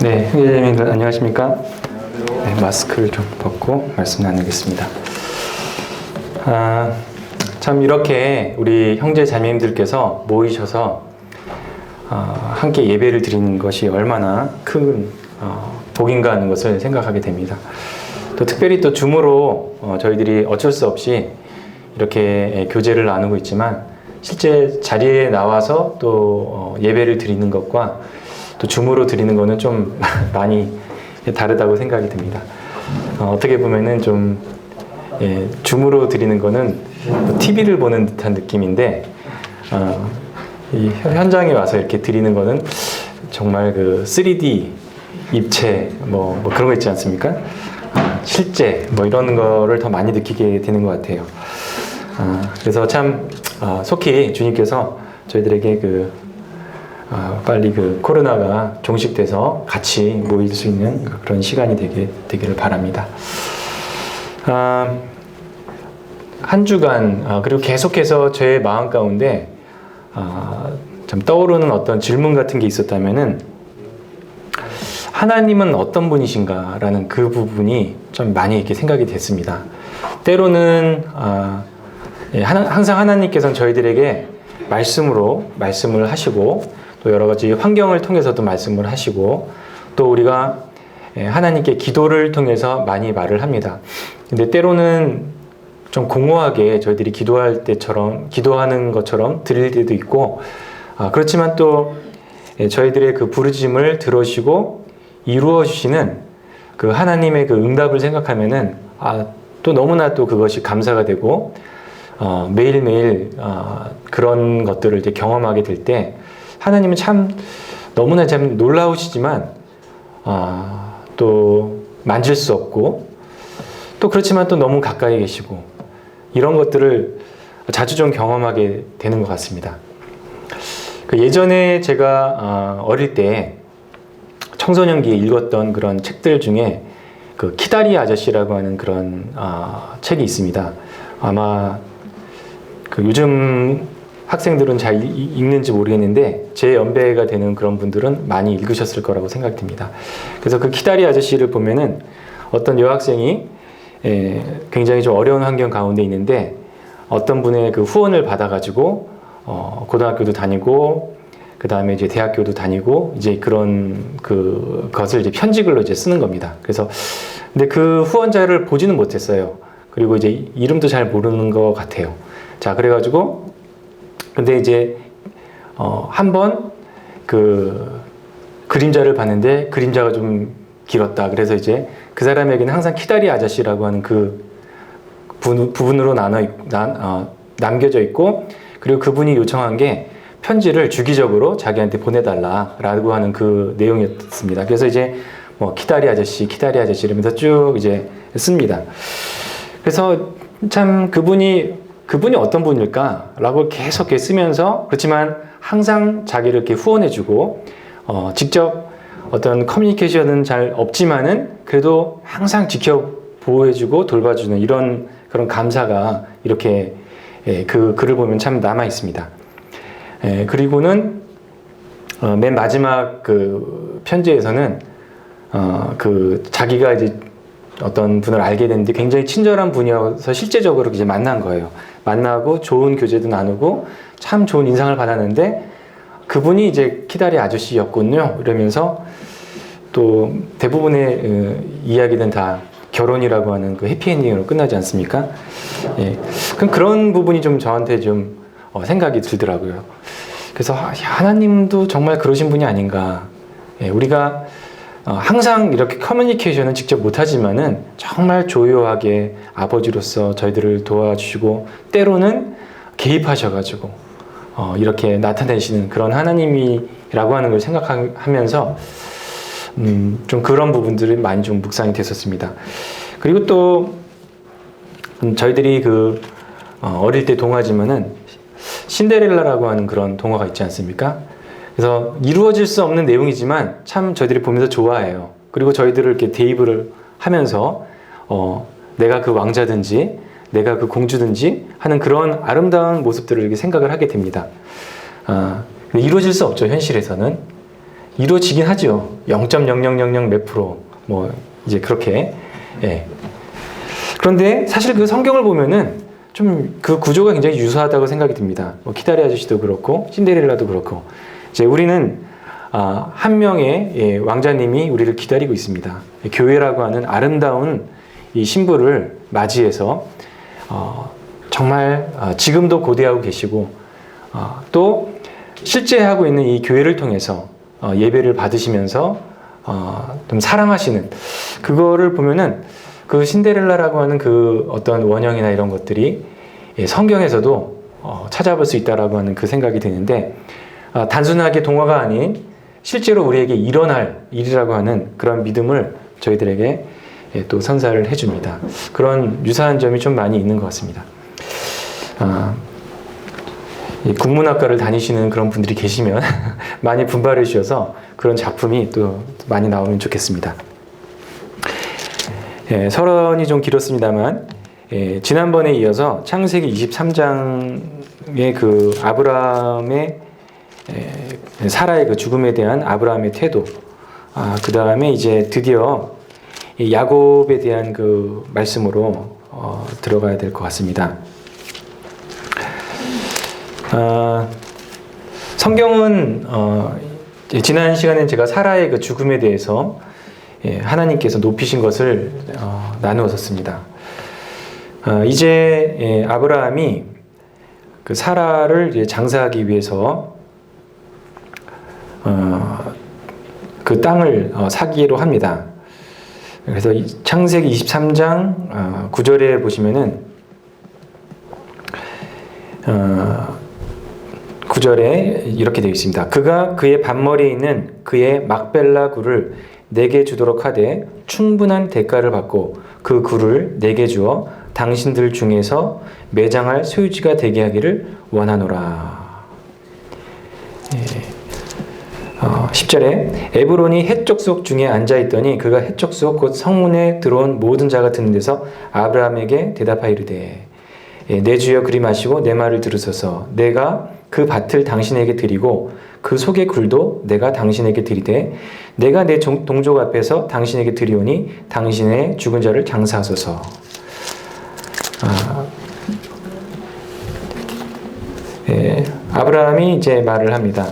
네, 형제자매들 안녕하십니까? 네, 마스크를 좀 벗고 말씀 나누겠습니다. 참 이렇게 우리 형제자매님들께서 모이셔서 함께 예배를 드리는 것이 얼마나 큰 복인가 하는 것을 생각하게 됩니다. 또 특별히 또 줌으로 저희들이 어쩔 수 없이 이렇게 교제를 나누고 있지만 실제 자리에 나와서 또 예배를 드리는 것과 또 줌으로 드리는 거는 좀 많이 다르다고 생각이 듭니다. 어떻게 보면은 좀 줌으로 드리는 거는 TV를 보는 듯한 느낌인데 이 현장에 와서 이렇게 드리는 거는 정말 그 3D 입체 뭐 그런 거 있지 않습니까? 실제 뭐 이런 거를 더 많이 느끼게 되는 것 같아요. 그래서 참 속히 주님께서 저희들에게 빨리 그 코로나가 종식돼서 같이 모일 수 있는 그런 시간이 되기를 바랍니다. 한 주간 그리고 계속해서 제 마음 가운데 좀 떠오르는 어떤 질문 같은 게 있었다면은 하나님은 어떤 분이신가라는 그 부분이 좀 많이 이렇게 생각이 됐습니다. 때로는 항상 하나님께서는 저희들에게 말씀을 하시고 또 여러 가지 환경을 통해서도 말씀을 하시고 또 우리가 하나님께 기도를 통해서 많이 말을 합니다. 근데 때로는 좀 공허하게 저희들이 기도하는 것처럼 들릴 때도 있고 그렇지만 또 저희들의 그 부르심을 들으시고 이루어 주시는 그 하나님의 그 응답을 생각하면은 또 너무나 또 그것이 감사가 되고 매일매일 그런 것들을 이제 경험하게 될 때 하나님은 참 너무나 참 놀라우시지만 또 만질 수 없고 또 그렇지만 또 너무 가까이 계시고 이런 것들을 자주 좀 경험하게 되는 것 같습니다. 예전에 제가 어릴 때 청소년기에 읽었던 그런 책들 중에 그 키다리 아저씨라고 하는 그런 책이 있습니다. 아마 그 요즘 학생들은 잘 읽는지 모르겠는데 제 연배가 되는 그런 분들은 많이 읽으셨을 거라고 생각됩니다. 그래서 그 키다리 아저씨를 보면은 어떤 여학생이 굉장히 좀 어려운 환경 가운데 있는데 어떤 분의 그 후원을 받아가지고 고등학교도 다니고 그 다음에 이제 대학교도 다니고 이제 그런 그것을 이제 편지글로 이제 쓰는 겁니다. 그래서 근데 그 후원자를 보지는 못했어요. 그리고 이제 이름도 잘 모르는 것 같아요. 자, 그래가지고 근데 이제 한번 그 그림자를 봤는데 그림자가 좀 길었다. 그래서 이제 그 사람에게는 항상 키다리 아저씨라고 하는 그 부분으로 남겨져 있고 그리고 그분이 요청한 게 편지를 주기적으로 자기한테 보내달라라고 하는 그 내용이었습니다. 그래서 이제 뭐 키다리 아저씨 이러면서 쭉 이제 씁니다. 그래서 참 그분이 어떤 분일까라고 계속 이렇게 쓰면서 그렇지만 항상 자기를 이렇게 후원해주고 직접 어떤 커뮤니케이션은 잘 없지만은 그래도 항상 보호해주고 돌봐주는 이런 그런 감사가 이렇게 그 글을 보면 참 남아 있습니다. 그리고는 맨 마지막 그 편지에서는 그 자기가 이제 어떤 분을 알게 됐는데 굉장히 친절한 분이어서 실제적으로 이제 만난 거예요. 만나고 좋은 교제도 나누고 참 좋은 인상을 받았는데 그분이 이제 키다리 아저씨였군요. 이러면서 또 대부분의 이야기는 다 결혼이라고 하는 그 해피엔딩으로 끝나지 않습니까? 그럼 그런 부분이 좀 저한테 좀 생각이 들더라고요. 그래서 하나님도 정말 그러신 분이 아닌가. 우리가 항상 이렇게 커뮤니케이션은 직접 못하지만은 정말 조용하게 아버지로서 저희들을 도와주시고 때로는 개입하셔가지고 이렇게 나타내시는 그런 하나님이라고 하는 걸 생각하면서 좀 그런 부분들이 많이 좀 묵상이 됐었습니다. 그리고 또 저희들이 그 어릴 때 동화지만은 신데렐라라고 하는 그런 동화가 있지 않습니까? 그래서 이루어질 수 없는 내용이지만 참 저희들이 보면서 좋아해요. 그리고 저희들을 이렇게 대입을 하면서 내가 그 왕자든지 내가 그 공주든지 하는 그런 아름다운 모습들을 이렇게 생각을 하게 됩니다. 근데 이루어질 수 없죠, 현실에서는. 이루어지긴 하죠. 0.0000 몇 프로 뭐 이제 그렇게. 예. 그런데 사실 그 성경을 보면은 좀 그 구조가 굉장히 유사하다고 생각이 듭니다. 뭐 키다리 아저씨도 그렇고 신데렐라도 그렇고 이제 우리는 한 명의 왕자님이 우리를 기다리고 있습니다. 교회라고 하는 아름다운 이 신부를 맞이해서 정말 지금도 고대하고 계시고 또 실제 하고 있는 이 교회를 통해서 예배를 받으시면서 좀 사랑하시는 그거를 보면은 그 신데렐라라고 하는 그 어떤 원형이나 이런 것들이 성경에서도 찾아볼 수 있다라고 하는 그 생각이 드는데 단순하게 동화가 아닌 실제로 우리에게 일어날 일이라고 하는 그런 믿음을 저희들에게 또 선사를 해줍니다. 그런 유사한 점이 좀 많이 있는 것 같습니다. 국문학과를 다니시는 그런 분들이 계시면 많이 분발해 주셔서 그런 작품이 또 많이 나오면 좋겠습니다. 서론이 좀 길었습니다만 지난번에 이어서 창세기 23장의 그 아브라함의 사라의 그 죽음에 대한 아브라함의 태도, 그 다음에 이제 드디어 야곱에 대한 그 말씀으로 들어가야 될 것 같습니다. 성경은 지난 시간에 제가 사라의 그 죽음에 대해서 하나님께서 높이신 것을 나누었습니다. 이제 아브라함이 그 사라를 이제 장사하기 위해서 그 땅을 사기로 합니다. 그래서 창세기 23장 9절에 보시면은 9절에 이렇게 되어 있습니다. 그가 그의 밭머리에 있는 그의 막벨라 굴을 내게 주도록 하되 충분한 대가를 받고 그 굴을 내게 주어 당신들 중에서 매장할 소유지가 되게 하기를 원하노라. 10절에 에브론이 헷족속 중에 앉아있더니 그가 헷족속 곧 성문에 들어온 모든 자가 듣는 데서 아브라함에게 대답하이르되 내 주여 그리 마시고 내 말을 들으소서. 내가 그 밭을 당신에게 드리고 그 속의 굴도 내가 당신에게 드리되 내가 내 동족 앞에서 당신에게 드리오니 당신의 죽은 자를 장사하소서. 아브라함이 이제 말을 합니다.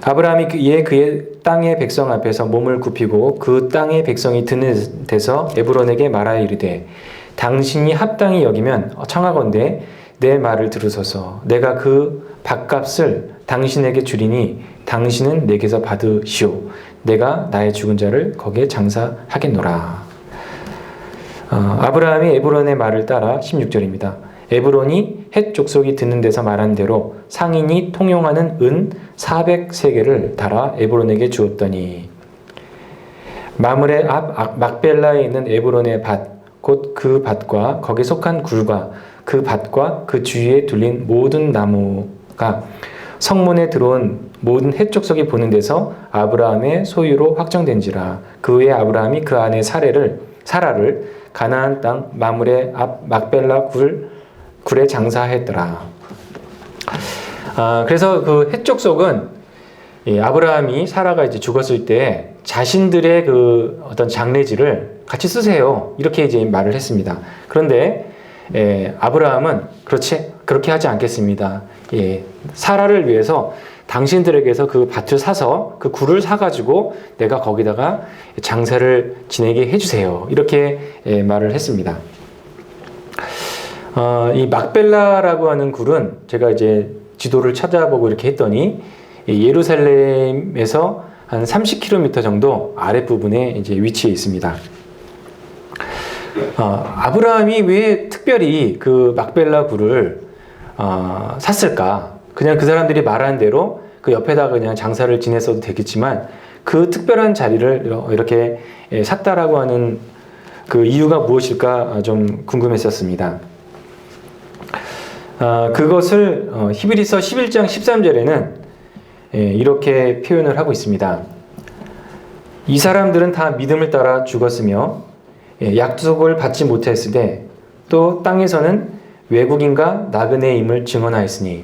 아브라함이 그의 땅의 백성 앞에서 몸을 굽히고 그 땅의 백성이 드는 데서 에브론에게 말하여 이르되 당신이 합당히 여기면 청하건대 내 말을 들으소서. 내가 그 밭값을 당신에게 주리니 당신은 내게서 받으시오. 내가 나의 죽은 자를 거기에 장사하겠노라. 아브라함이 에브론의 말을 따라 16절입니다. 에브론이 헷 족속이 듣는 데서 말한 대로 상인이 통용하는 은 400세겔을 달아 에브론에게 주었더니 마므레 앞 막벨라에 있는 에브론의 밭 곧 그 밭과 거기에 속한 굴과 그 밭과 그 주위에 둘린 모든 나무가 성문에 들어온 모든 헷 족속이 보는 데서 아브라함의 소유로 확정된지라. 그 후에 아브라함이 그 아내 사라를 가나안 땅 마므레 앞 막벨라 굴에 장사했더라. 그래서 그 헷 족속은 아브라함이 사라가 이제 죽었을 때 자신들의 그 어떤 장례지를 같이 쓰세요. 이렇게 이제 말을 했습니다. 그런데 아브라함은 그렇게 하지 않겠습니다. 사라를 위해서 당신들에게서 그 밭을 사서 그 굴을 사가지고 내가 거기다가 장사를 지내게 해주세요. 이렇게 말을 했습니다. 이 막벨라라고 하는 굴은 제가 이제 지도를 찾아보고 이렇게 했더니 예루살렘에서 한 30km 정도 아랫부분에 이제 위치해 있습니다. 아브라함이 왜 특별히 그 막벨라 굴을 샀을까? 그냥 그 사람들이 말하는 대로 그 옆에다가 그냥 장사를 지냈어도 되겠지만 그 특별한 자리를 이렇게 샀다라고 하는 그 이유가 무엇일까 좀 궁금했었습니다. 그것을 히브리서 11장 13절에는 이렇게 표현을 하고 있습니다. 이 사람들은 다 믿음을 따라 죽었으며 약속을 받지 못했으되 또 땅에서는 외국인과 나그네임을 증언하였으니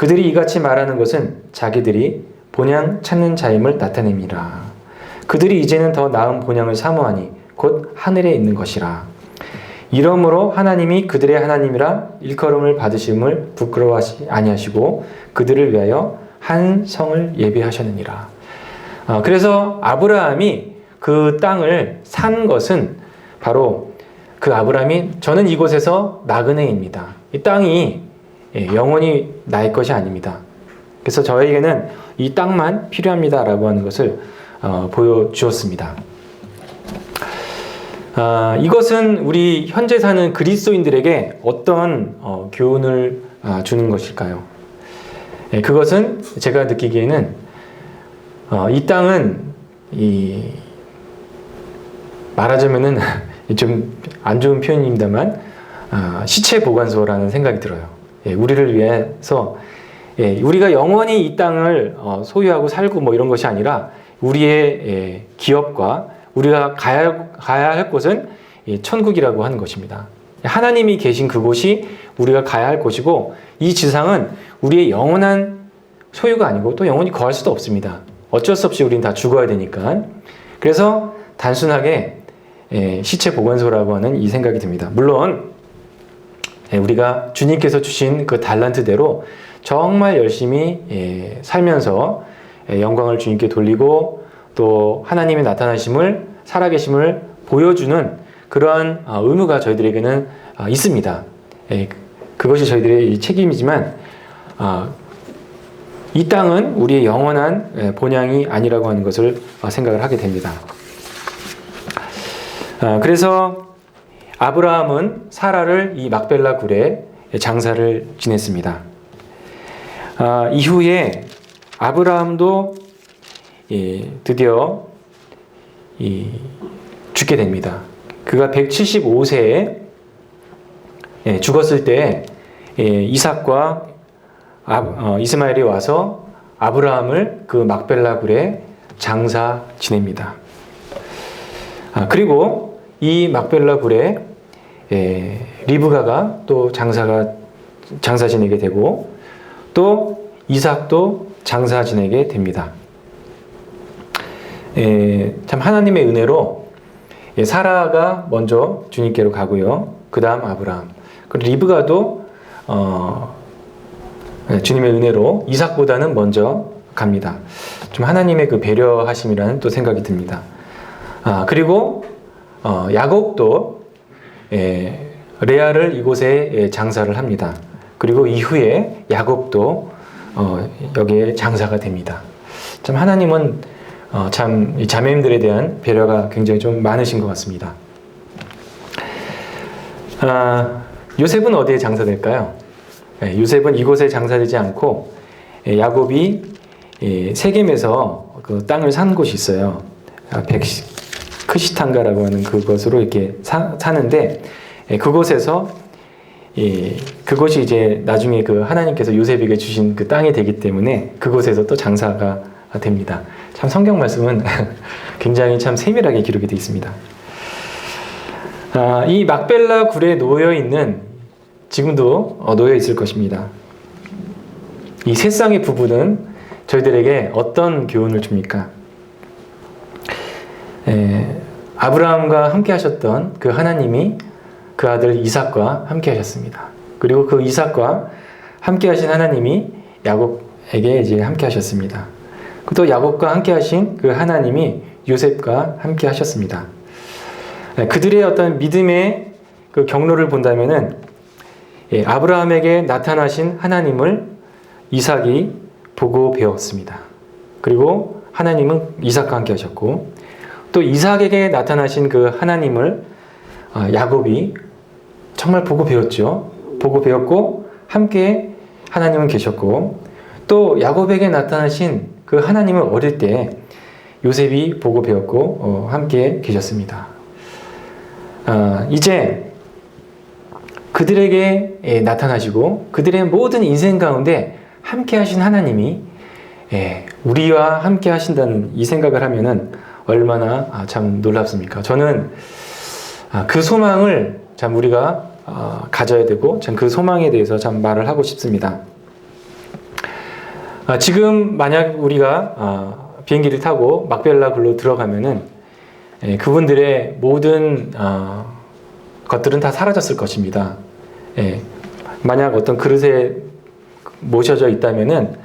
그들이 이같이 말하는 것은 자기들이 본향 찾는 자임을 나타냅니다. 그들이 이제는 더 나은 본향을 사모하니 곧 하늘에 있는 것이라. 이러므로 하나님이 그들의 하나님이라 일컬음을 받으심을 부끄러워하지 아니하시고 그들을 위하여 한 성을 예비하셨느니라. 그래서 아브라함이 그 땅을 산 것은 바로 그 아브라함이 저는 이곳에서 나그네입니다. 이 땅이 영원히 나의 것이 아닙니다. 그래서 저에게는 이 땅만 필요합니다라고 하는 것을 보여주었습니다. 이것은 우리 현재 사는 그리스도인들에게 어떤 교훈을 주는 것일까요? 그것은 제가 느끼기에는 이 땅은 말하자면은 좀 안 좋은 표현입니다만 시체 보관소라는 생각이 들어요. 우리를 위해서 우리가 영원히 이 땅을 소유하고 살고 뭐 이런 것이 아니라 우리의 기업과 우리가 가야 할 곳은 천국이라고 하는 것입니다. 하나님이 계신 그곳이 우리가 가야 할 곳이고 이 지상은 우리의 영원한 소유가 아니고 또 영원히 거할 수도 없습니다. 어쩔 수 없이 우리는 다 죽어야 되니까. 그래서 단순하게 시체 보관소라고 하는 이 생각이 듭니다. 물론 우리가 주님께서 주신 그 달란트대로 정말 열심히 살면서 영광을 주님께 돌리고 또 하나님의 나타나심을 살아계심을 보여주는 그러한 의무가 저희들에게는 있습니다. 그것이 저희들의 책임이지만 이 땅은 우리의 영원한 본향이 아니라고 하는 것을 생각을 하게 됩니다. 그래서 아브라함은 사라를 이 막벨라 굴에 장사를 지냈습니다. 이후에 아브라함도 드디어 죽게 됩니다. 그가 175세에 죽었을 때 이삭과 이스마엘이 와서 아브라함을 그 막벨라 굴에 장사 지냅니다. 그리고 이 막벨라 굴에 리브가가 또 장사 지내게 되고 또 이삭도 장사 지내게 됩니다. 참 하나님의 은혜로 사라가 먼저 주님께로 가고요. 그 다음 아브라함. 그리고 리브가도 주님의 은혜로 이삭보다는 먼저 갑니다. 좀 하나님의 그 배려하심이라는 또 생각이 듭니다. 그리고 야곱도 레아를 이곳에 장사를 합니다. 그리고 이후에 야곱도 여기에 장사가 됩니다. 참 하나님은 참 이 자매님들에 대한 배려가 굉장히 좀 많으신 것 같습니다. 요셉은 어디에 장사될까요? 요셉은 이곳에 장사되지 않고 야곱이 세겜에서 그 땅을 산 곳이 있어요. 크시탄가라고 하는 그것으로 이렇게 사는데 그곳에서 그것이 이제 나중에 그 하나님께서 요셉에게 주신 그 땅이 되기 때문에 그곳에서 또 장사가 됩니다. 참 성경 말씀은 굉장히 참 세밀하게 기록이 되어 있습니다. 이 막벨라 굴에 놓여 있는 지금도 놓여 있을 것입니다. 이 세 쌍의 부부는 저희들에게 어떤 교훈을 줍니까? 아브라함과 함께 하셨던 그 하나님이 그 아들 이삭과 함께 하셨습니다. 그리고 그 이삭과 함께 하신 하나님이 야곱에게 이제 함께 하셨습니다. 또 야곱과 함께 하신 그 하나님이 요셉과 함께 하셨습니다. 그들의 어떤 믿음의 그 경로를 본다면은 아브라함에게 나타나신 하나님을 이삭이 보고 배웠습니다. 그리고 하나님은 이삭과 함께 하셨고 또 이삭에게 나타나신 그 하나님을 야곱이 정말 보고 배웠죠. 보고 배웠고 함께 하나님은 계셨고 또 야곱에게 나타나신 그 하나님을 어릴 때 요셉이 보고 배웠고 함께 계셨습니다. 이제 그들에게 나타나시고 그들의 모든 인생 가운데 함께 하신 하나님이 우리와 함께 하신다는 이 생각을 하면은 얼마나 참 놀랍습니까? 저는 그 소망을 참 우리가 가져야 되고 참 그 소망에 대해서 참 말을 하고 싶습니다. 지금 만약 우리가 비행기를 타고 막벨라 굴로 들어가면은 그분들의 모든 것들은 다 사라졌을 것입니다. 만약 어떤 그릇에 모셔져 있다면은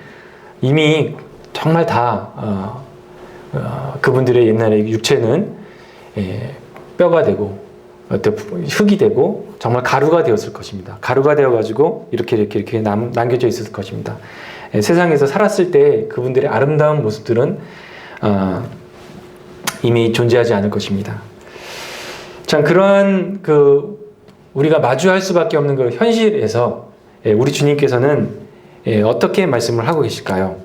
이미 정말 다 그분들의 옛날의 육체는 뼈가 되고 흙이 되고 정말 가루가 되었을 것입니다. 가루가 되어가지고 이렇게 남겨져 있을 것입니다. 세상에서 살았을 때 그분들의 아름다운 모습들은 이미 존재하지 않을 것입니다. 참 그러한 우리가 마주할 수밖에 없는 그 현실에서 우리 주님께서는 어떻게 말씀을 하고 계실까요?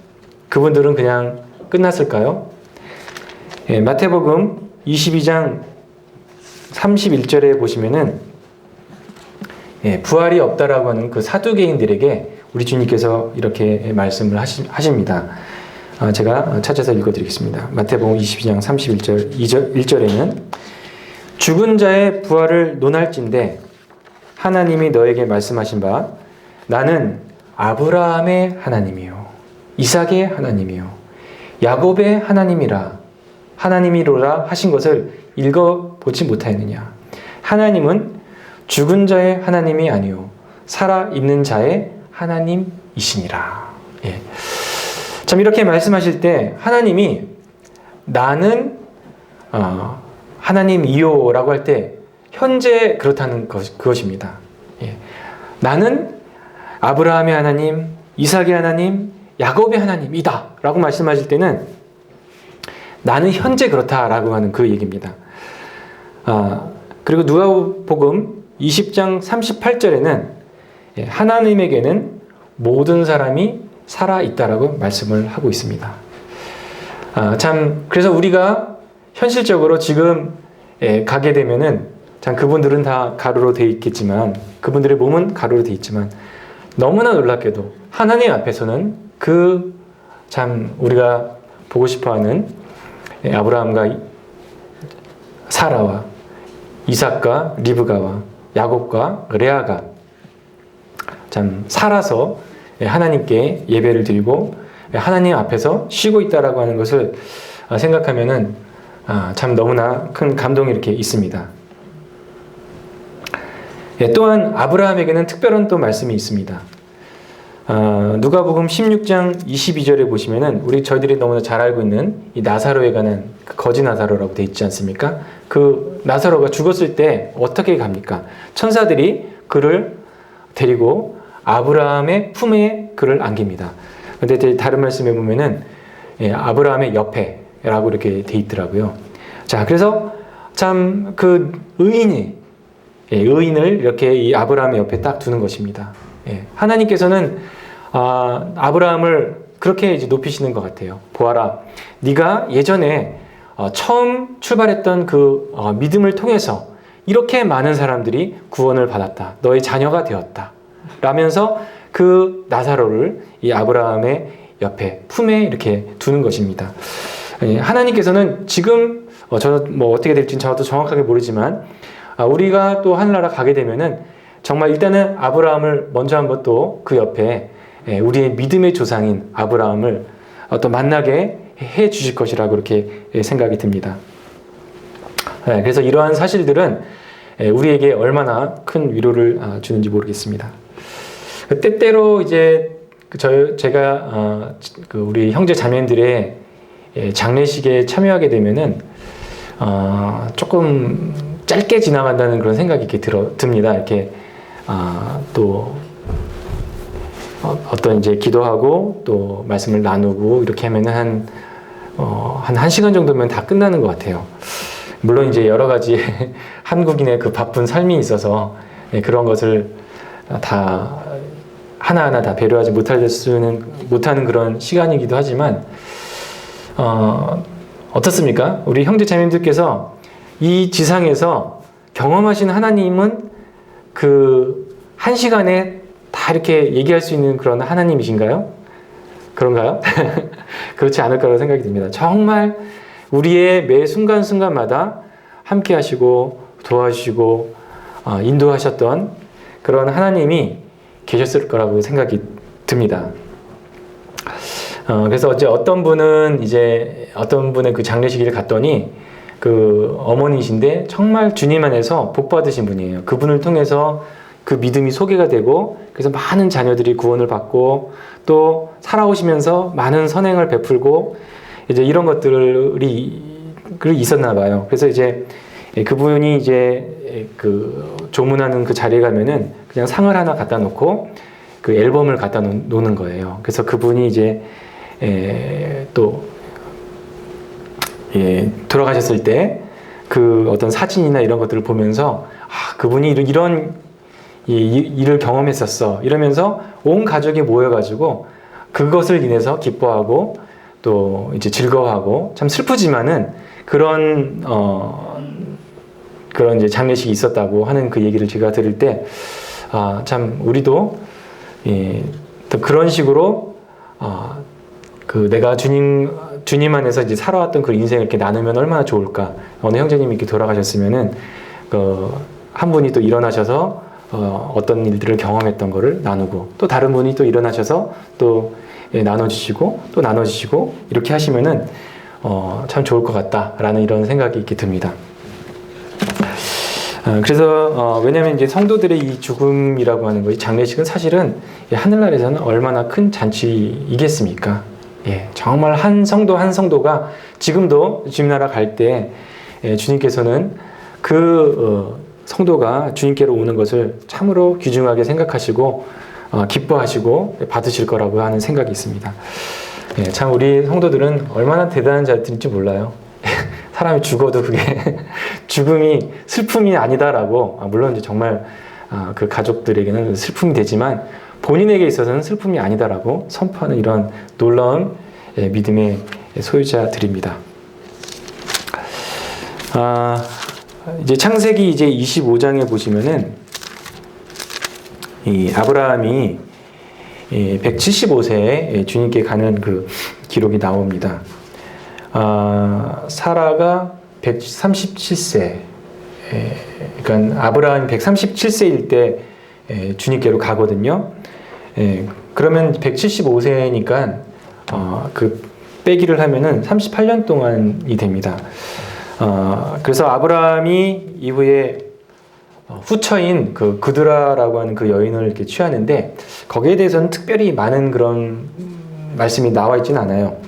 그분들은 그냥 끝났을까요? 마태복음 22장 31절에 보시면은 부활이 없다라고 하는 그 사두개인들에게 우리 주님께서 이렇게 말씀을 하십니다. 제가 찾아서 읽어드리겠습니다. 마태복음 22장 31절 1절에는 죽은 자의 부활을 논할진대 하나님이 너에게 말씀하신 바 나는 아브라함의 하나님이요 이삭의 하나님이요 야곱의 하나님이로라 하신 것을 읽어보지 못하였느냐. 하나님은 죽은 자의 하나님이 아니요 살아있는 자의 하나님이시니라. 참 이렇게 말씀하실 때 하나님이 나는 하나님이요 라고 할 때 현재 그렇다는 그것입니다. 나는 아브라함의 하나님, 이삭의 하나님, 야곱의 하나님이다 라고 말씀하실 때는 나는 현재 그렇다라고 하는 그 얘기입니다. 그리고 누가복음 20장 38절에는 하나님에게는 모든 사람이 살아있다라고 말씀을 하고 있습니다. 참 그래서 우리가 현실적으로 지금 가게 되면은 참 그분들은 다 가루로 되어 있겠지만 그분들의 몸은 가루로 되어 있지만 너무나 놀랍게도 하나님 앞에서는 참 우리가 보고 싶어하는 아브라함과 사라와 이삭과 리브가와 야곱과 레아가 참 살아서 하나님께 예배를 드리고 하나님 앞에서 쉬고 있다라고 하는 것을 생각하면은 참 너무나 큰 감동이 이렇게 있습니다. 또한 아브라함에게는 특별한 또 말씀이 있습니다. 누가복음 16장 22절에 보시면은 저희들이 너무나 잘 알고 있는 이 나사로에 관한 거지 나사로라고 되어 있지 않습니까? 그 나사로가 죽었을 때 어떻게 갑니까? 천사들이 그를 데리고 아브라함의 품에 그를 안깁니다. 근데 다른 말씀에 보면은 아브라함의 옆에라고 이렇게 되어 있더라고요. 자, 그래서 참 그 의인을 이렇게 이 아브라함의 옆에 딱 두는 것입니다. 하나님께서는 아브라함을 그렇게 이제 높이시는 것 같아요. 보아라, 네가 예전에 처음 출발했던 그 믿음을 통해서 이렇게 많은 사람들이 구원을 받았다. 너의 자녀가 되었다. 라면서 그 나사로를 이 아브라함의 옆에 품에 이렇게 두는 것입니다. 하나님께서는 지금 저는 어떻게 될지는 저도 정확하게 모르지만 우리가 또 하늘나라 가게 되면은 정말 일단은 아브라함을 먼저 한번 또 그 옆에 우리의 믿음의 조상인 아브라함을 또 만나게 해 주실 것이라고 이렇게 생각이 듭니다. 그래서 이러한 사실들은 우리에게 얼마나 큰 위로를 주는지 모르겠습니다. 때때로 이제 제가 우리 형제 자매들의 장례식에 참여하게 되면은 조금 짧게 지나간다는 그런 생각이 이렇게 듭니다. 이렇게 또 어떤 이제 기도하고 또 말씀을 나누고 이렇게 하면은 한 1시간 정도면 다 끝나는 것 같아요. 물론 이제 여러 가지 한국인의 그 바쁜 삶이 있어서 그런 것을 다 하나하나 다 배려하지 못하는 그런 시간이기도 하지만 어떻습니까? 우리 형제 자매님들께서 이 지상에서 경험하신 하나님은 그 1시간에 다 이렇게 얘기할 수 있는 그런 하나님이신가요? 그런가요? 그렇지 않을까라고 생각이 듭니다. 정말 우리의 매 순간순간마다 함께 하시고 도와주시고 인도하셨던 그런 하나님이 계셨을 거라고 생각이 듭니다. 그래서 이제 어떤 분은 이제 어떤 분의 그 장례식을 갔더니 그 어머니이신데 정말 주님 안에서 복 받으신 분이에요. 그분을 통해서 그 믿음이 소개가 되고 그래서 많은 자녀들이 구원을 받고 또 살아오시면서 많은 선행을 베풀고 이제 이런 것들이 있었나 봐요. 그래서 이제 그분이 이제 그 조문하는 그 자리에 가면은 그냥 상을 하나 갖다 놓고 그 앨범을 갖다 놓는 거예요. 그래서 그분이 이제 또 돌아가셨을 때 그 어떤 사진이나 이런 것들을 보면서 그분이 이런 일을 경험했었어 이러면서 온 가족이 모여가지고 그것을 인해서 기뻐하고 또 이제 즐거워하고 참 슬프지만은 그런 이제 장례식이 있었다고 하는 그 얘기를 제가 들을 때 참 우리도 또 그런 식으로 그 내가 주님 안에서 이제 살아왔던 그 인생을 이렇게 나누면 얼마나 좋을까. 어느 형제님이 이렇게 돌아가셨으면은 한 분이 또 일어나셔서 어떤 일들을 경험했던 거를 나누고 또 다른 분이 또 일어나셔서 또 나눠주시고 또 나눠주시고 이렇게 하시면은 참 좋을 것 같다라는 이런 생각이 이렇게 듭니다. 그래서 왜냐하면 이제 성도들의 이 죽음이라고 하는 거, 이 장례식은 사실은 하늘나라에서는 얼마나 큰 잔치이겠습니까? 정말 한 성도 한 성도가 지금도 주님나라 갈 때 주님께서는 그 성도가 주님께로 오는 것을 참으로 귀중하게 생각하시고 기뻐하시고 받으실 거라고 하는 생각이 있습니다. 참 우리 성도들은 얼마나 대단한 자들인지 몰라요. 사람이 죽어도 그게 죽음이 슬픔이 아니다라고 물론 이제 정말 그 가족들에게는 슬픔이 되지만 본인에게 있어서는 슬픔이 아니다라고 선포하는 이런 놀라운 믿음의 소유자들입니다. 이제 창세기 이제 25장에 보시면은 이 아브라함이 175세에 주님께 가는 그 기록이 나옵니다. 사라가 137세, 그러니까 아브라함이 137세일 때 주님께로 가거든요. 그러면 175세니까 그 빼기를 하면은 38년 동안이 됩니다. 그래서 아브라함이 이후에 후처인 그 그드라라고 하는 그 여인을 이렇게 취하는데 거기에 대해서는 특별히 많은 그런 말씀이 나와 있지는 않아요.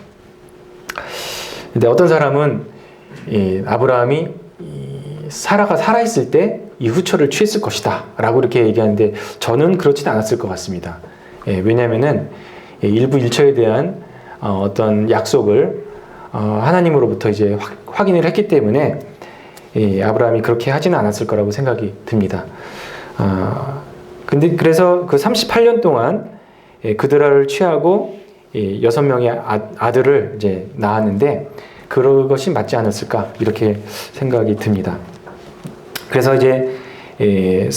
근데 어떤 사람은 아브라함이 사라가 살아있을 때 이 후처를 취했을 것이다 라고 이렇게 얘기하는데 저는 그렇지는 않았을 것 같습니다. 왜냐하면은 일부 일처에 대한 어떤 약속을 하나님으로부터 이제 확인을 했기 때문에 아브라함이 그렇게 하지는 않았을 거라고 생각이 듭니다. 근데 그래서 그 38년 동안 그드라를 취하고 6명의 아들을 이제 낳았는데 그것이 맞지 않았을까 이렇게 생각이 듭니다. 그래서 이제 그가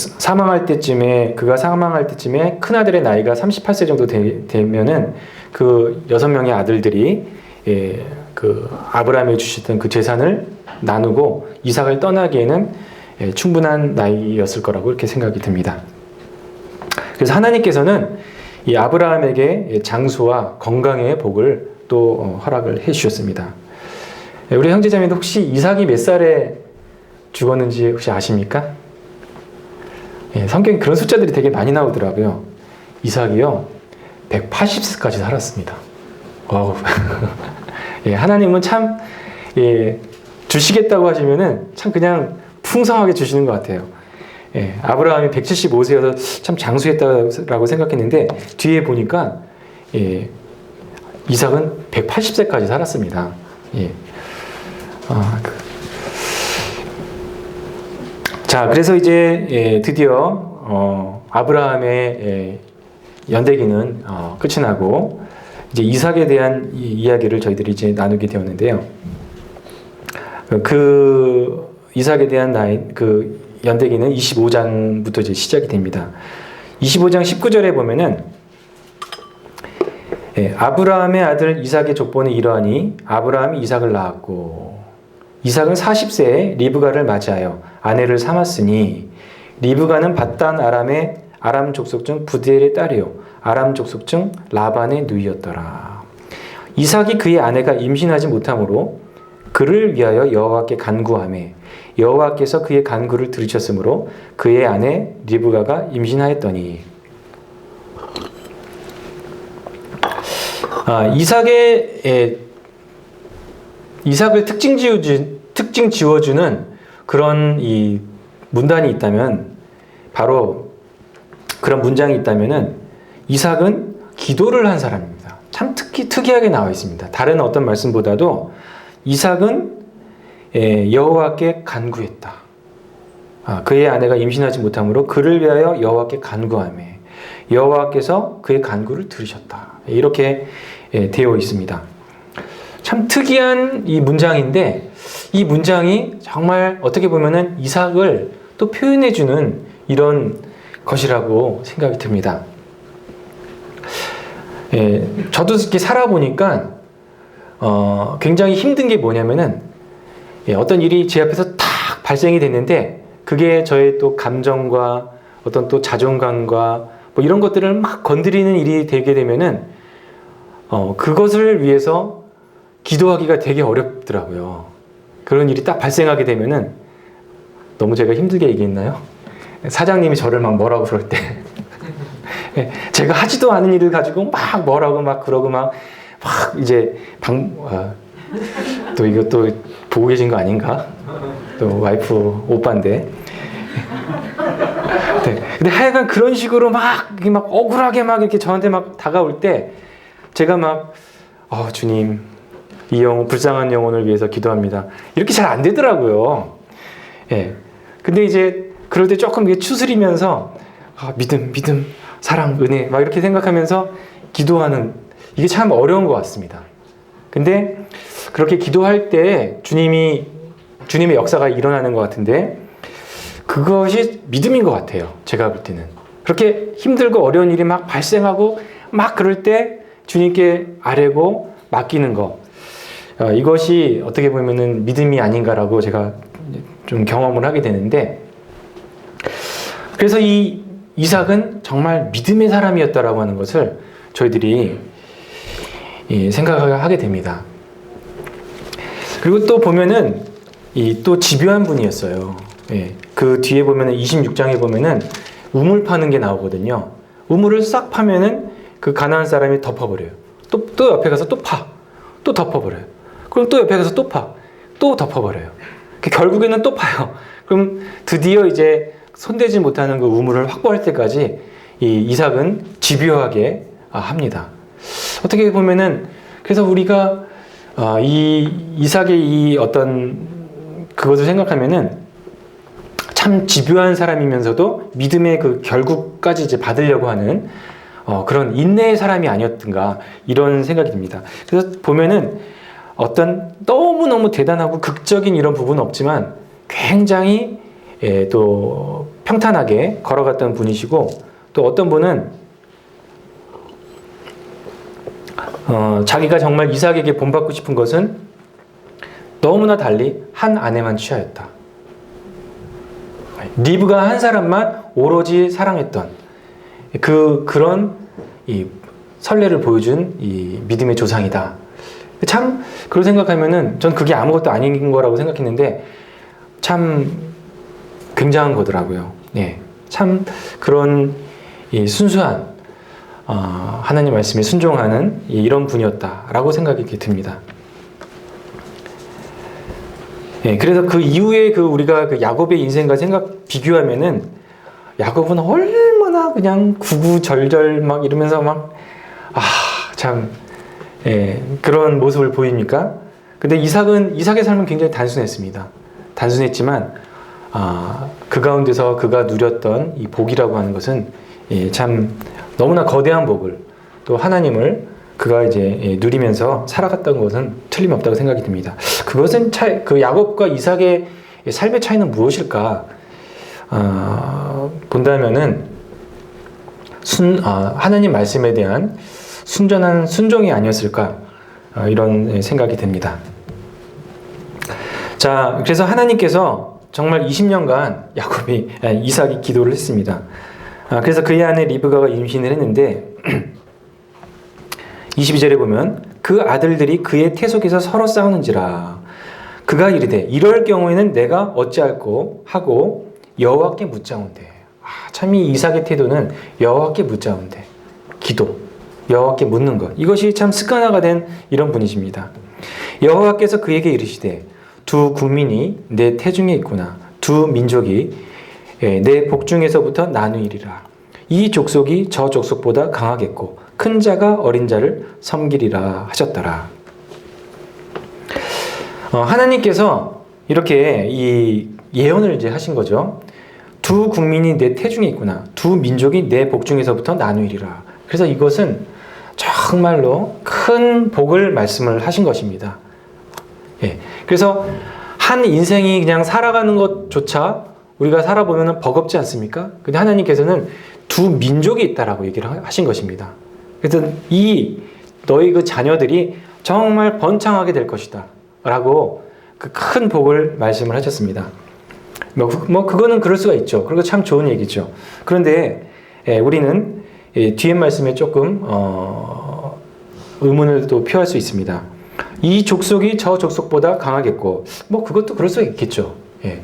사망할 때쯤에 큰 아들의 나이가 38세 정도 되면은 그 6명의 아들들이 그 아브라함이 주셨던 그 재산을 나누고 이삭을 떠나기에는 충분한 나이였을 거라고 이렇게 생각이 듭니다. 그래서 하나님께서는 이 아브라함에게 장수와 건강의 복을 또 허락을 해 주셨습니다. 우리 형제자매도 혹시 이삭이 몇 살에 죽었는지 혹시 아십니까? 성경에 그런 숫자들이 되게 많이 나오더라고요. 이삭이요 180세까지 살았습니다. 와우. 하나님은 참 주시겠다고 하시면은 참 그냥 풍성하게 주시는 것 같아요. 아브라함이 175세여서 참 장수했다라고 생각했는데 뒤에 보니까 이삭은 180세까지 살았습니다. 자, 그래서 이제 드디어 아브라함의 연대기는 끝이 나고 이제 이삭에 대한 이야기를 저희들이 이제 나누게 되었는데요. 그 이삭에 대한 그 연대기는 25장부터 이제 시작이 됩니다. 25장 19절에 보면은 아브라함의 아들 이삭의 족보는 이러하니 아브라함이 이삭을 낳았고 이삭은 40세에 리브가를 맞이하여 아내를 삼았으니 리브가는 밧단 아람의 아람 족속 중 부드엘의 딸이요 아람 족속 중 라반의 누이였더라. 이삭이 그의 아내가 임신하지 못하므로 그를 위하여 여호와께 간구하매 여호와께서 그의 간구를 들으셨으므로 그의 아내 리브가가 임신하였더니. 이삭을 특징 지어주는 그런 이 문단이 있다면, 바로 그런 문장이 있다면은 이삭은 기도를 한 사람입니다. 참 특이하게 나와 있습니다. 다른 어떤 말씀보다도 이삭은 여호와께 간구했다. 그의 아내가 임신하지 못하므로 그를 위하여 여호와께 간구하매 여호와께서 그의 간구를 들으셨다. 이렇게 되어 있습니다. 참 특이한 이 문장인데, 이 문장이 정말 어떻게 보면은 이삭을 또 표현해주는 이런 것이라고 생각이 듭니다. 저도 이렇게 살아보니까 굉장히 힘든 게 뭐냐면은 어떤 일이 제 앞에서 탁 발생이 됐는데 그게 저의 또 감정과 어떤 또 자존감과 뭐 이런 것들을 막 건드리는 일이 되게 되면은 그것을 위해서 기도하기가 되게 어렵더라고요. 그런 일이 딱 발생하게 되면은, 너무 제가 힘들게 얘기했나요? 사장님이 저를 막 뭐라고 그럴 때 제가 하지도 않은 일을 가지고 막 뭐라고 막 그러고 막 이제 또 이거 보고 계신 거 아닌가? 또 와이프 오빠인데. 네. 근데 하여간 그런 식으로 막 억울하게 막 이렇게 저한테 막 다가올 때 제가 막 주님, 이 불쌍한 영혼을 위해서 기도합니다. 이렇게 잘 안 되더라고요. 예. 근데 이제 그럴 때 조금 추스리면서 믿음, 사랑, 은혜 막 이렇게 생각하면서 기도하는, 이게 참 어려운 것 같습니다. 근데 그렇게 기도할 때 주님의 역사가 일어나는 것 같은데, 그것이 믿음인 것 같아요. 제가 볼 때는. 그렇게 힘들고 어려운 일이 막 발생하고 막 그럴 때 주님께 아뢰고 맡기는 것, 이것이 어떻게 보면은 믿음이 아닌가라고 제가 좀 경험을 하게 되는데, 그래서 이 이삭은 정말 믿음의 사람이었다라고 하는 것을 저희들이 생각하게 됩니다. 그리고 또 보면은 또 집요한 분이었어요. 그 뒤에 보면은 26장에 보면은 우물 파는 게 나오거든요. 우물을 싹 파면은 그 가나안 사람이 덮어버려요. 또 옆에 가서 또 파, 또 덮어버려요. 그럼 또 옆에 가서 또 파, 또 덮어버려요. 결국에는 또 파요. 그럼 드디어 이제 손대지 못하는 그 우물을 확보할 때까지 이 이삭은 집요하게 합니다. 어떻게 보면은, 그래서 우리가 이 이삭의 이 어떤 그것을 생각하면은 참 집요한 사람이면서도 믿음의 그 결국까지 이제 받으려고 하는 그런 인내의 사람이 아니었던가, 이런 생각이 듭니다. 그래서 보면은 어떤 너무너무 대단하고 극적인 이런 부분은 없지만 굉장히 또 평탄하게 걸어갔던 분이시고, 또 어떤 분은 자기가 정말 이삭에게 본받고 싶은 것은 너무나 달리 한 아내만 취하였다. 리브가 한 사람만 오로지 사랑했던 그런 이 선례를 보여준 이 믿음의 조상이다. 참 그걸 생각하면은 전 그게 아무것도 아닌 거라고 생각했는데 참 굉장한 거더라고요. 참 그런 이 순수한 하나님 말씀에 순종하는 이런 분이었다라고 생각이 듭니다. 그래서 그 이후에 우리가 야곱의 인생과 비교하면은 야곱은 얼마나 그냥 구구절절 막 이러면서 참 그런 모습을 보입니까? 근데 이삭의 삶은 굉장히 단순했습니다. 단순했지만 그 가운데서 그가 누렸던 이 복이라고 하는 것은 참 너무나 거대한 복을, 또 하나님을 그가 이제 누리면서 살아갔던 것은 틀림없다고 생각이 듭니다. 그것은 그 야곱과 이삭의 삶의 차이는 무엇일까 본다면은 하나님 말씀에 대한 순전한 순종이 아니었을까, 이런 생각이 듭니다. 자, 그래서 하나님께서 정말 20년간 이삭이 기도를 했습니다. 그래서 그의 아내 리브가가 임신을 했는데 22절에 보면 그 아들들이 그의 태속에서 서로 싸우는지라. 그가 이르되 이럴 경우에는 내가 어찌할꼬 하고 여호와께 묻자온대. 참 이 이삭의 태도는 여호와께 묻자온대. 기도, 여호와께 묻는 것, 이것이 참 습관화가 된 이런 분이십니다. 여호와께서 그에게 이르시되 두 국민이 내 태중에 있구나. 두 민족이 내 복중에서부터 나누이리라. 이 족속이 저 족속보다 강하겠고 큰 자가 어린 자를 섬기리라 하셨더라. 하나님께서 이렇게 이 예언을 이제 하신 거죠. 두 국민이 내 태중에 있구나. 두 민족이 내 복중에서부터 나누이리라. 그래서 이것은 정말로 큰 복을 말씀을 하신 것입니다. 예. 그래서 한 인생이 그냥 살아가는 것조차 우리가 살아보면 버겁지 않습니까? 근데 하나님께서는 두 민족이 있다라고 얘기를 하신 것입니다. 그래서 이 너희 그 자녀들이 정말 번창하게 될 것이다 라고 그 큰 복을 말씀을 하셨습니다. 그거는 그럴 수가 있죠. 그리고 참 좋은 얘기죠. 그런데 우리는 뒤에 말씀에 조금 의문을 또 표할 수 있습니다. 이 족속이 저 족속보다 강하겠고, 그것도 그럴 수 있겠죠. 예.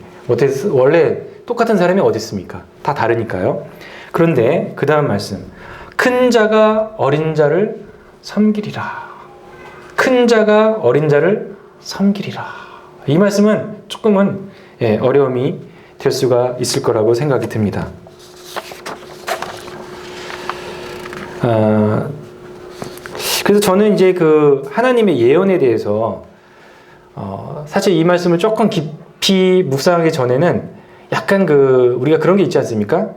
원래 똑같은 사람이 어디 있습니까? 다 다르니까요. 그런데 그 다음 말씀, 큰 자가 어린 자를 섬기리라. 큰 자가 어린 자를 섬기리라. 이 말씀은 조금은 어려움이 될 수가 있을 거라고 생각이 듭니다. 그래서 저는 이제 그 하나님의 예언에 대해서 사실 이 말씀을 조금 깊이 묵상하기 전에는 약간 우리가 그런 게 있지 않습니까?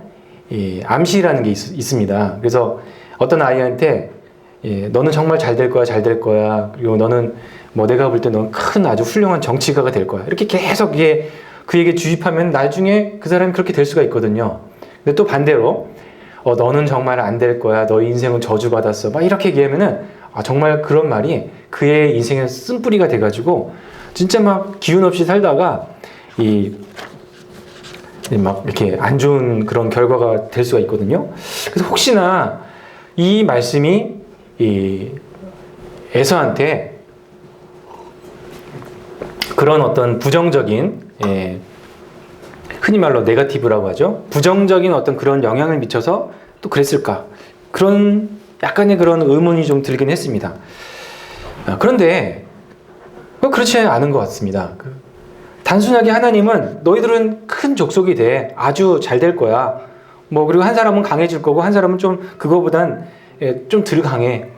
암시라는 게 있습니다. 그래서 어떤 아이한테 너는 정말 잘 될 거야, 잘 될 거야. 그리고 너는 내가 볼 때 넌 큰 아주 훌륭한 정치가가 될 거야. 이렇게 계속 그에게 주입하면 나중에 그 사람이 그렇게 될 수가 있거든요. 근데 또 반대로 너는 정말 안 될 거야. 너의 인생은 저주받았어. 막 이렇게 얘기하면은 정말 그런 말이 그의 인생의 쓴뿌리가 돼가지고 진짜 막 기운 없이 살다가 막 이렇게 안 좋은 그런 결과가 될 수가 있거든요. 그래서 혹시나 이 말씀이 에서한테 그런 어떤 부정적인 흔히 말로 네거티브라고 하죠. 부정적인 어떤 그런 영향을 미쳐서 또 그랬을까? 그런 약간의 그런 의문이 좀 들긴 했습니다. 그런데 그렇지 않은 것 같습니다. 단순하게 하나님은 너희들은 큰 족속이 돼. 아주 잘 될 거야. 그리고 한 사람은 강해질 거고 한 사람은 좀 그거보단 좀 덜 강해.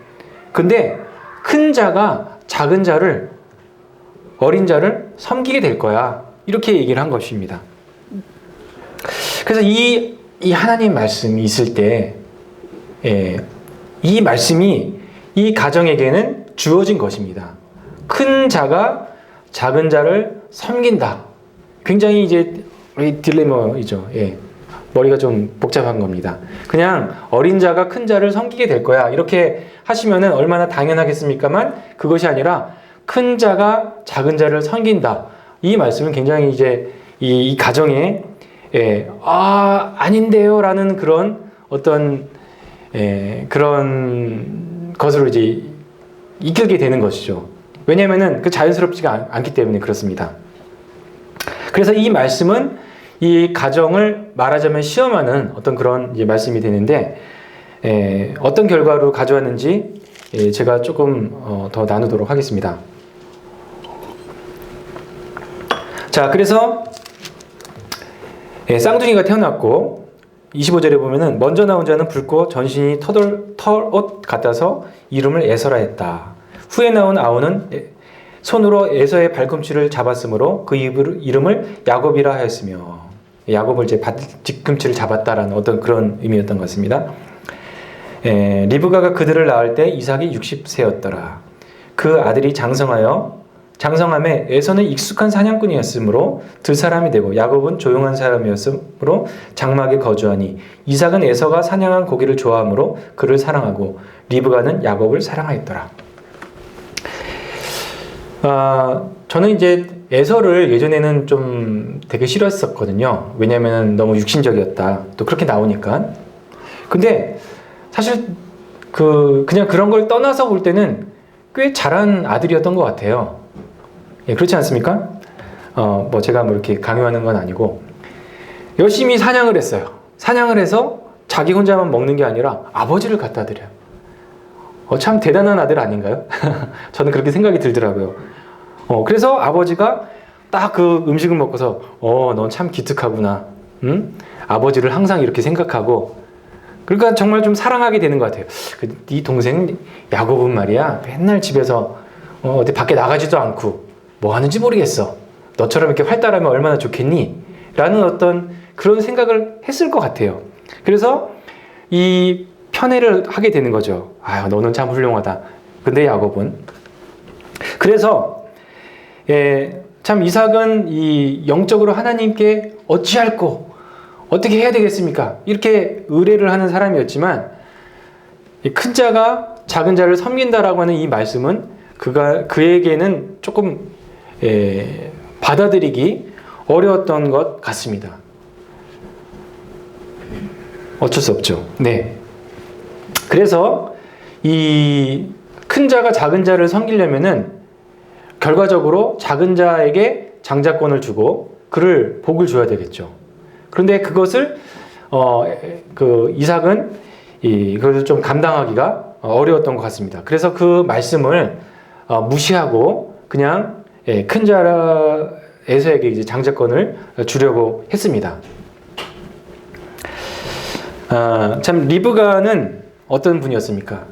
근데 큰 자가 작은 자를 어린 자를 섬기게 될 거야. 이렇게 얘기를 한 것입니다. 그래서 이 하나님 말씀이 있을 때, 이 말씀이 이 가정에게는 주어진 것입니다. 큰 자가 작은 자를 섬긴다. 굉장히 이제 딜레마이죠. 머리가 좀 복잡한 겁니다. 그냥 어린 자가 큰 자를 섬기게 될 거야. 이렇게 하시면은 얼마나 당연하겠습니까만 그것이 아니라 큰 자가 작은 자를 섬긴다. 이 말씀은 굉장히 이제 이 가정에 아닌데요 라는 그런 어떤 그런 것으로 이제 이끌게 되는 것이죠. 왜냐하면은 자연스럽지가 않기 때문에 그렇습니다. 그래서 이 말씀은 이 가정을 말하자면 시험하는 어떤 그런 이제 말씀이 되는데 어떤 결과로 가져왔는지 제가 조금 더 나누도록 하겠습니다. 자, 그래서 쌍둥이가 태어났고 25절에 보면은 먼저 나온 자는 붉고 전신이 털옷 같아서 이름을 에서라 했다. 후에 나온 아우는 손으로 에서의 발꿈치를 잡았으므로 그 이름을 야곱이라 하였으며, 야곱을 이제 뒤꿈치를 잡았다라는 어떤 그런 의미였던 것 같습니다. 리브가가 그들을 낳을 때 이삭이 60세였더라. 그 아들이 장성함에 에서는 익숙한 사냥꾼이었으므로 들사람이 되고 야곱은 조용한 사람이었으므로 장막에 거주하니 이삭은 에서가 사냥한 고기를 좋아하므로 그를 사랑하고 리브가는 야곱을 사랑하였더라. 저는 이제 에서를 예전에는 좀 되게 싫어했었거든요. 왜냐하면 너무 육신적이었다. 또 그렇게 나오니까. 근데 사실 그냥 그런 걸 떠나서 볼 때는 꽤 잘한 아들이었던 것 같아요. 예, 그렇지 않습니까? 뭐 제가 뭐 이렇게 강요하는 건 아니고 열심히 사냥을 했어요. 사냥을 해서 자기 혼자만 먹는 게 아니라 아버지를 갖다 드려요. 참 대단한 아들 아닌가요? 저는 그렇게 생각이 들더라고요. 그래서 아버지가 딱 그 음식을 먹고서 넌 참 기특하구나. 응? 아버지를 항상 이렇게 생각하고 그러니까 정말 좀 사랑하게 되는 것 같아요. 네 동생 야곱은 말이야 맨날 집에서 어디 밖에 나가지도 않고 뭐 하는지 모르겠어. 너처럼 이렇게 활달하면 얼마나 좋겠니? 라는 어떤 그런 생각을 했을 것 같아요. 그래서 이 편애를 하게 되는 거죠. 너는 참 훌륭하다. 근데 야곱은 그래서 참 이삭은 이 영적으로 하나님께 어찌할꼬 어떻게 해야 되겠습니까? 이렇게 의뢰를 하는 사람이었지만 큰 자가 작은 자를 섬긴다라고 하는 이 말씀은 그에게는 조금 받아들이기 어려웠던 것 같습니다. 어쩔 수 없죠. 네. 그래서 이 큰 자가 작은 자를 섬기려면은 결과적으로 작은 자에게 장자권을 주고 그를 복을 줘야 되겠죠. 그런데 그것을 이삭은 그것을 좀 감당하기가 어려웠던 것 같습니다. 그래서 그 말씀을 무시하고 그냥 큰 자 에서에게 이제 장자권을 주려고 했습니다. 참 리브가는 어떤 분이었습니까?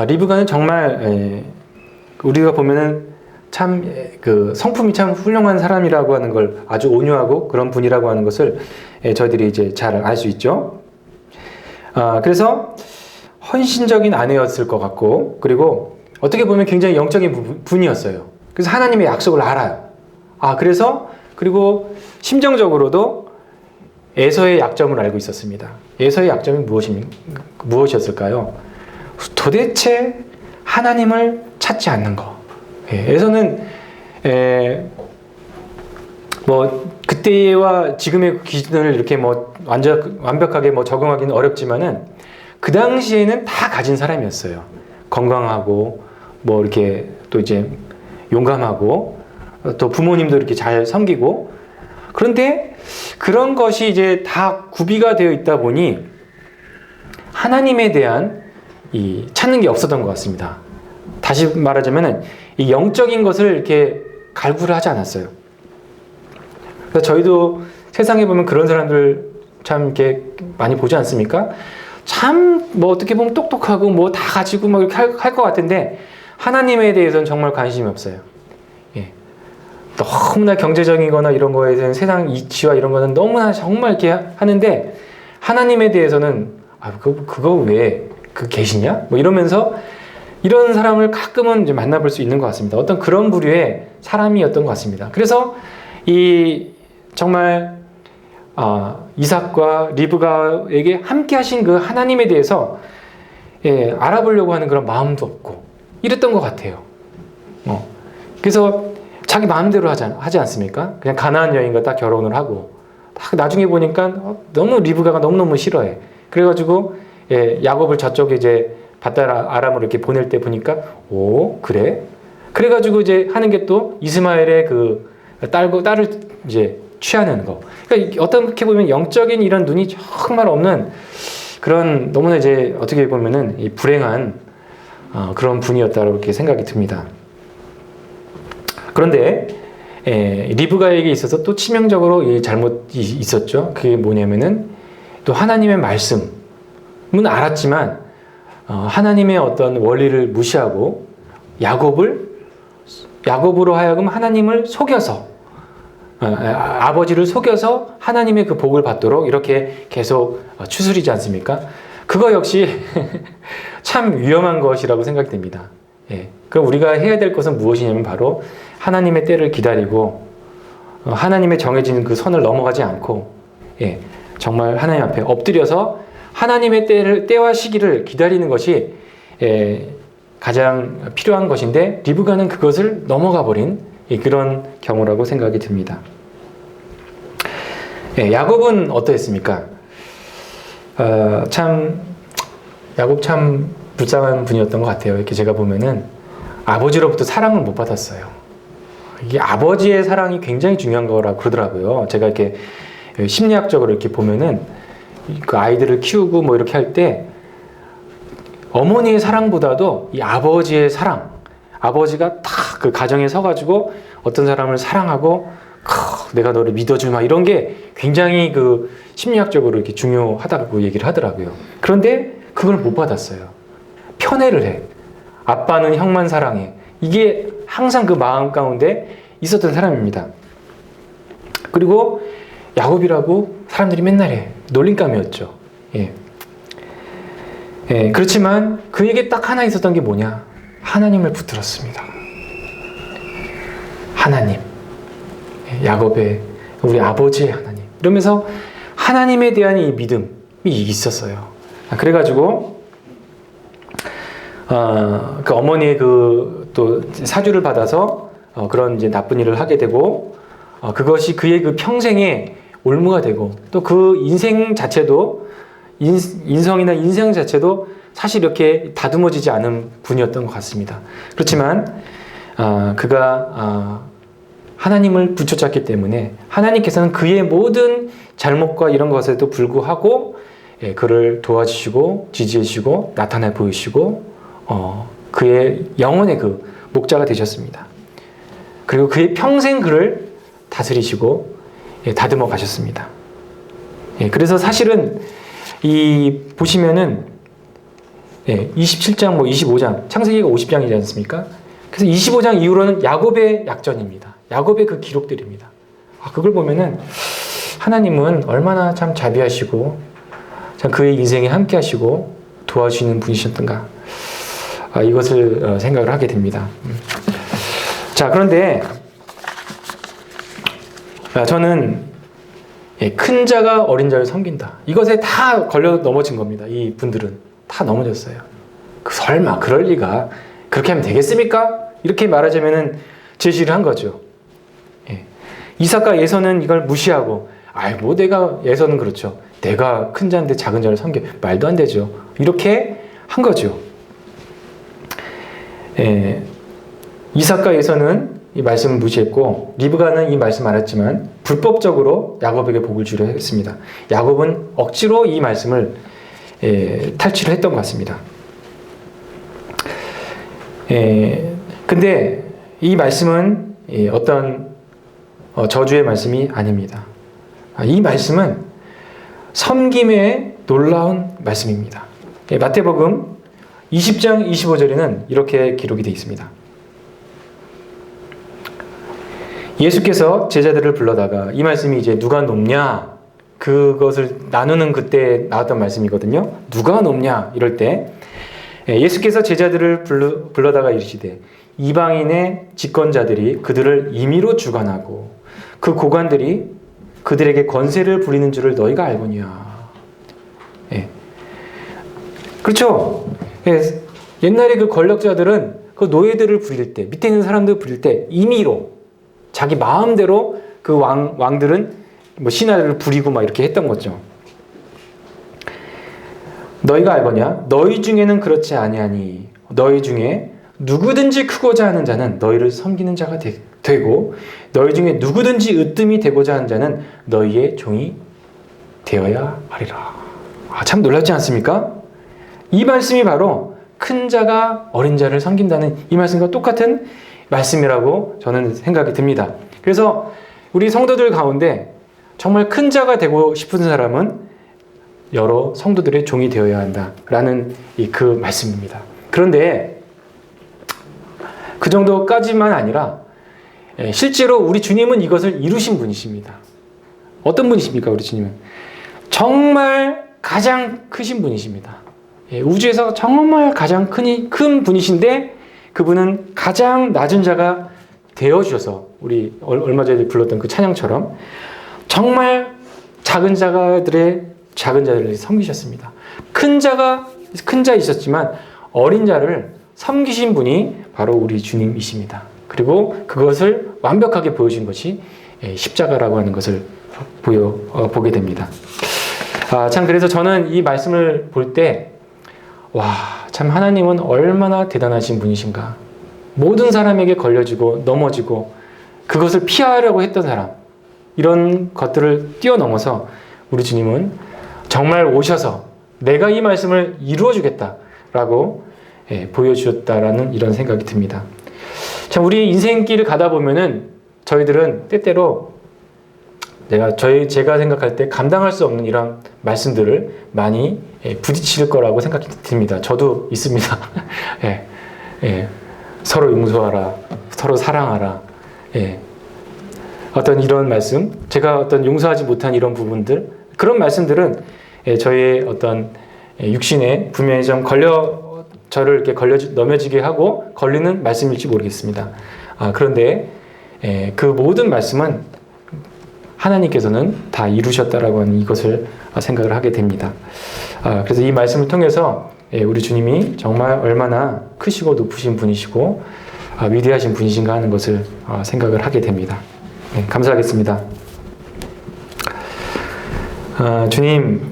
리브가는 정말 우리가 보면은 참 성품이 참 훌륭한 사람이라고 하는 걸 아주 온유하고 그런 분이라고 하는 것을 저희들이 이제 잘 알 수 있죠. 그래서 헌신적인 아내였을 것 같고 그리고 어떻게 보면 굉장히 영적인 분이었어요. 그래서 하나님의 약속을 알아요. 그리고 심정적으로도 에서의 약점을 알고 있었습니다. 에서의 약점이 무엇이었을까요? 도대체 하나님을 찾지 않는 거. 에서는 뭐 그때와 지금의 기준을 이렇게 뭐 완벽하게 뭐 적용하기는 어렵지만은 그 당시에는 다 가진 사람이었어요. 건강하고 뭐 이렇게 또 이제 용감하고 또 부모님도 이렇게 잘 섬기고 그런데 그런 것이 이제 다 구비가 되어 있다 보니 하나님에 대한 이 찾는 게 없었던 것 같습니다. 다시 말하자면은 이 영적인 것을 이렇게 갈구를 하지 않았어요. 그래서 저희도 세상에 보면 그런 사람들 참 이렇게 많이 보지 않습니까? 참 뭐 어떻게 보면 똑똑하고 뭐 다 가지고 막 이렇게 할 것 같은데 하나님에 대해서는 정말 관심이 없어요. 너무나 경제적이거나 이런 거에 대한 세상 이치와 이런 거는 너무나 정말 이렇게 하는데 하나님에 대해서는 그거 왜 계시냐? 뭐 이러면서 이런 사람을 가끔은 이제 만나볼 수 있는 것 같습니다. 어떤 그런 부류의 사람이었던 것 같습니다. 그래서 정말 이삭과 리브가에게 함께 하신 그 하나님에 대해서 알아보려고 하는 그런 마음도 없고 이랬던 것 같아요. 그래서 자기 마음대로 하지 않습니까? 그냥 가나안 여인과 딱 결혼을 하고 딱 나중에 보니까 너무 리브가가 너무너무 싫어해. 그래가지고 야곱을 저쪽에 이제 밧달 아람으로 이렇게 보낼 때 보니까 그래? 그래가지고 이제 하는 게 또 이스마엘의 그 딸을 이제 취하는 거. 그러니까 어떻게 보면 영적인 이런 눈이 정말 없는 그런 너무나 이제 어떻게 보면은 이 불행한 그런 분이었다고 이렇게 생각이 듭니다. 그런데 리브가에게 있어서 또 치명적으로 잘못이 있었죠. 그게 뭐냐면은 또 하나님의 말씀은 알았지만 하나님의 어떤 원리를 무시하고 야곱으로 하여금 하나님을 속여서 아버지를 속여서 하나님의 그 복을 받도록 이렇게 계속 추스리지 않습니까? 그거 역시 참 위험한 것이라고 생각됩니다. 그럼 우리가 해야 될 것은 무엇이냐면 바로 하나님의 때를 기다리고 하나님의 정해진 그 선을 넘어가지 않고 정말 하나님 앞에 엎드려서 하나님의 때와 시기를 기다리는 것이 가장 필요한 것인데 리브가는 그것을 넘어가 버린 그런 경우라고 생각이 듭니다. 야곱은 어떠했습니까? 야곱 참 불쌍한 분이었던 것 같아요. 이렇게 제가 보면은 아버지로부터 사랑을 못 받았어요. 이게 아버지의 사랑이 굉장히 중요한 거라고 그러더라고요. 제가 이렇게 심리학적으로 이렇게 보면은 그 아이들을 키우고 뭐 이렇게 할 때 어머니의 사랑보다도 이 아버지의 사랑, 아버지가 딱 그 가정에 서가지고 어떤 사람을 사랑하고 내가 너를 믿어주마 이런 게 굉장히 그 심리학적으로 이렇게 중요하다고 얘기를 하더라고요. 그런데 그걸 못 받았어요. 편애를 해. 아빠는 형만 사랑해. 이게 항상 그 마음 가운데 있었던 사람입니다. 그리고 야곱이라고 사람들이 맨날 해. 놀림감이었죠. 예. 예, 그렇지만 그에게 딱 하나 있었던 게 뭐냐? 하나님을 붙들었습니다. 하나님. 야곱의 우리 아버지의 하나님. 이러면서 하나님에 대한 이 믿음이 있었어요. 그래가지고 그 어머니의 그 또 사주를 받아서 그런 이제 나쁜 일을 하게 되고 그것이 그의 그 평생의 올무가 되고 또 그 인생 자체도 인성이나 인생 자체도 사실 이렇게 다듬어지지 않은 분이었던 것 같습니다. 그렇지만 그가 하나님을 붙여잡기 때문에 하나님께서는 그의 모든 잘못과 이런 것에도 불구하고 그를 도와주시고 지지해 주시고 나타나 보이시고 그의 영혼의 그 목자가 되셨습니다. 그리고 그의 평생 그를 다스리시고 다듬어 가셨습니다. 그래서 사실은 이 보시면은 27장 뭐 25장 창세기가 50장이지 않습니까? 그래서 25장 이후로는 야곱의 약전입니다. 야곱의 그 기록들입니다. 그걸 보면은 하나님은 얼마나 참 자비하시고 참 그의 인생에 함께 하시고 도와주시는 분이셨던가 이것을 생각을 하게 됩니다. 자, 그런데 저는 큰 자가 어린 자를 섬긴다. 이것에 다 걸려 넘어진 겁니다. 이 분들은 다 넘어졌어요. 설마 그럴 리가 그렇게 하면 되겠습니까? 이렇게 말하자면은 제시를 한 거죠. 이삭과 에서는 이걸 무시하고 뭐 내가 에서는 그렇죠. 내가 큰 자인데 작은 자를 섬겨 말도 안 되죠. 이렇게 한 거죠. 이삭과 에서는 이 말씀을 무시했고 리브가는 이 말씀 알았지만 불법적으로 야곱에게 복을 주려 했습니다. 야곱은 억지로 이 말씀을 탈취를 했던 것 같습니다. 근데 이 말씀은 어떤 저주의 말씀이 아닙니다. 이 말씀은 섬김의 놀라운 말씀입니다. 마태복음 20장 25절에는 이렇게 기록이 되어 있습니다. 예수께서 제자들을 불러다가 이 말씀이 이제 누가 높냐 그것을 나누는 그때 나왔던 말씀이거든요. 누가 높냐 이럴 때 예수께서 제자들을 불러다가 이르시되 이방인의 집권자들이 그들을 임의로 주관하고 그 고관들이 그들에게 권세를 부리는 줄을 너희가 알거니와. 그렇죠. 옛날에 그 권력자들은 그 노예들을 부릴 때 밑에 있는 사람들을 부릴 때 임의로 자기 마음대로 그 왕들은 뭐 신하들을 부리고 막 이렇게 했던 거죠. 너희가 알거냐? 너희 중에는 그렇지 아니하니 너희 중에 누구든지 크고자 하는 자는 너희를 섬기는 자가 되고 너희 중에 누구든지 으뜸이 되고자 하는 자는 너희의 종이 되어야 하리라. 참 놀랍지 않습니까? 이 말씀이 바로 큰 자가 어린 자를 섬긴다는 이 말씀과 똑같은 말씀이라고 저는 생각이 듭니다. 그래서 우리 성도들 가운데 정말 큰 자가 되고 싶은 사람은 여러 성도들의 종이 되어야 한다라는 그 말씀입니다. 그런데 그 정도까지만 아니라 실제로 우리 주님은 이것을 이루신 분이십니다. 어떤 분이십니까? 우리 주님은 정말 가장 크신 분이십니다. 우주에서 정말 가장 큰 분이신데 그분은 가장 낮은 자가 되어주셔서 우리 얼마 전에 불렀던 그 찬양처럼 정말 작은 자들을 섬기셨습니다. 큰 자 있었지만 어린 자를 섬기신 분이 바로 우리 주님이십니다. 그리고 그것을 완벽하게 보여준 것이 십자가라고 하는 것을 보게 됩니다. 참 그래서 저는 이 말씀을 볼 때 참 하나님은 얼마나 대단하신 분이신가. 모든 사람에게 걸려지고 넘어지고 그것을 피하려고 했던 사람, 이런 것들을 뛰어넘어서 우리 주님은 정말 오셔서 내가 이 말씀을 이루어 주겠다라고 보여주셨다라는 이런 생각이 듭니다. 참 우리 인생길을 가다 보면은 저희들은 때때로 제가 생각할 때 감당할 수 없는 이런 말씀들을 많이 부딪힐 거라고 생각이 듭니다. 저도 있습니다. 서로 용서하라, 서로 사랑하라. 어떤 이런 말씀, 제가 어떤 용서하지 못한 이런 부분들, 그런 말씀들은 저희의 어떤 육신에 분명히 좀 저를 이렇게 넘어지게 하고 걸리는 말씀일지 모르겠습니다. 그런데 그 모든 말씀은 하나님께서는 다 이루셨다라고 하는 이것을 생각을 하게 됩니다. 그래서 이 말씀을 통해서 우리 주님이 정말 얼마나 크시고 높으신 분이시고 위대하신 분이신가 하는 것을 생각을 하게 됩니다. 감사하겠습니다. 주님,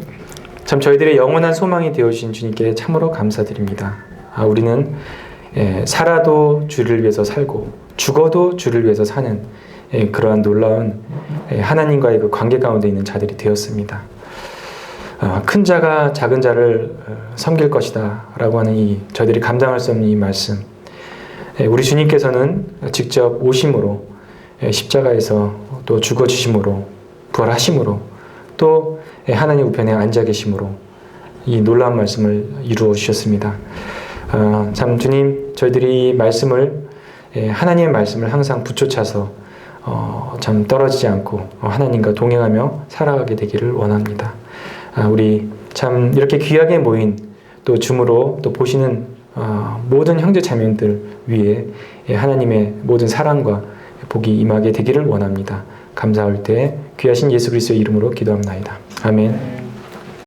참 저희들의 영원한 소망이 되어주신 주님께 참으로 감사드립니다. 우리는 살아도 주를 위해서 살고 죽어도 주를 위해서 사는 그러한 놀라운 하나님과의 그 관계 가운데 있는 자들이 되었습니다. 큰 자가 작은 자를 섬길 것이다 라고 하는 저희들이 감당할 수 없는 이 말씀, 우리 주님께서는 직접 오심으로 십자가에서 또 죽어주심으로 부활하심으로 또 하나님 우편에 앉아 계심으로 이 놀라운 말씀을 이루어 주셨습니다. 참 주님, 저희들이 이 말씀을 하나님의 말씀을 항상 붙여차서 참 떨어지지 않고 하나님과 동행하며 살아가게 되기를 원합니다. 우리 참 이렇게 귀하게 모인 또 줌으로 또 보시는 모든 형제 자매들 위에 하나님의 모든 사랑과 복이 임하게 되기를 원합니다. 감사할 때 귀하신 예수 그리스도의 이름으로 기도합나이다. 아멘.